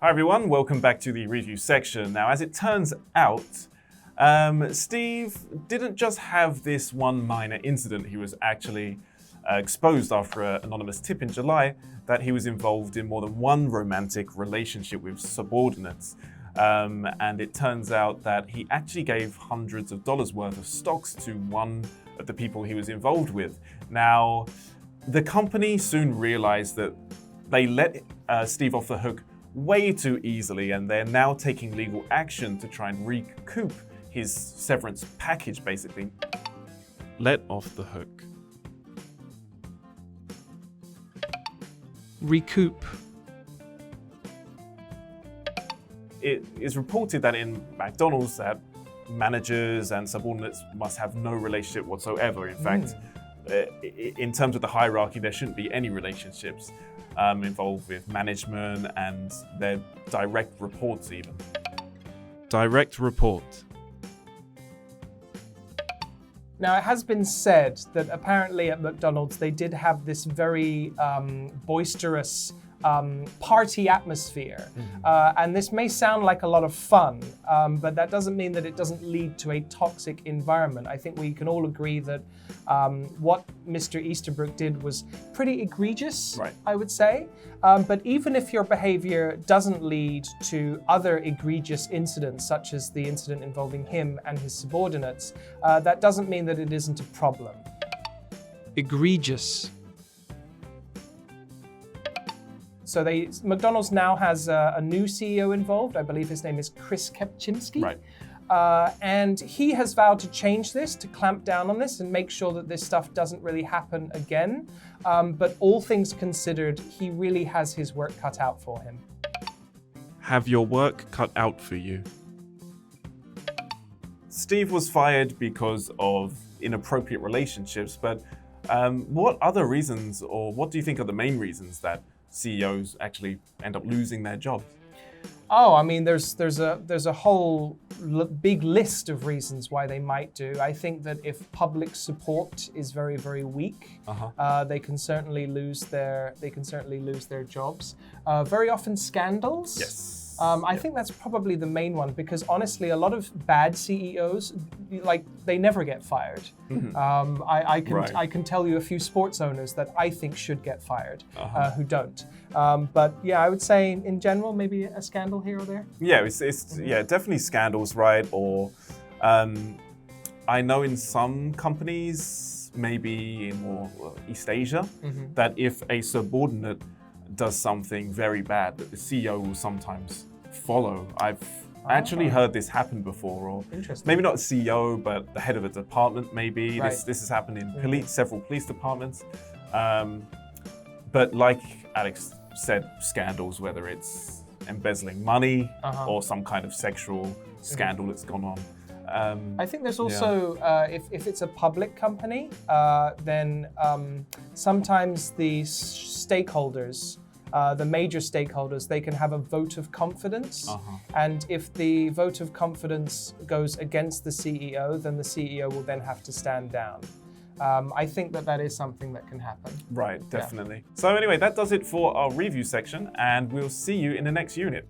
Hi everyone, welcome back to the review section. Now, as it turns out, Steve didn't just have this one minor incident. He was actually exposed after an anonymous tip in July that he was involved in more than one romantic relationship with subordinates. And it turns out that he actually gave hundreds of dollars worth of stocks to one of the people he was involved with. Now, the company soon realized that they let Steve off the hook way too easily, and they're now taking legal action to try and recoup his severance package, basically. Let off the hook. Recoup. It is reported that in McDonald's that managers and subordinates must have no relationship whatsoever. In fact, in terms of the hierarchy, there shouldn't be any relationships involved with management and their direct reports even. Direct report. Now, it has been said that apparently at McDonald's they did have this very boisterous party atmosphere. And this may sound like a lot of fun, but that doesn't mean that it doesn't lead to a toxic environment. I think we can all agree that what Mr. Easterbrook did was pretty egregious, right, I would say. But even if your behavior doesn't lead to other egregious incidents, such as the incident involving him and his subordinates, that doesn't mean that it isn't a problem. Egregious. So McDonald's now has a new CEO involved. I believe his name is Chris Kepczynski. Right. And he has vowed to change this, to clamp down on this and make sure that this stuff doesn't really happen again. But all things considered, he really has his work cut out for him. Have your work cut out for you. Steve was fired because of inappropriate relationships, but what other reasons, or what do you think are the main reasons that CEOs actually end up losing their jobs? Oh, I mean, there's a whole big list of reasons why they might do. I think that if public support is very, very weak, they can certainly lose their jobs. Very often scandals. Yes. I think that's probably the main one, because honestly, a lot of bad CEOs, they never get fired. I can tell you a few sports owners that I think should get fired, who don't. But yeah, I would say in general, maybe a scandal here or there. Yeah, it's definitely scandals, right? Or I know in some companies, maybe in more East Asia, that if a subordinate does something very bad, that the CEO will sometimes follow. I've actually heard this happen before, or maybe not CEO, but the head of a department maybe. Right. This has happened in several police departments. But like Alex said, scandals, whether it's embezzling money or some kind of sexual scandal that's gone on. I think there's also, if it's a public company, then sometimes the stakeholders, the major stakeholders, they can have a vote of confidence. And if the vote of confidence goes against the CEO, then the CEO will then have to stand down. I think that is something that can happen. Right, definitely. Yeah. So anyway, that does it for our review section, and we'll see you in the next unit.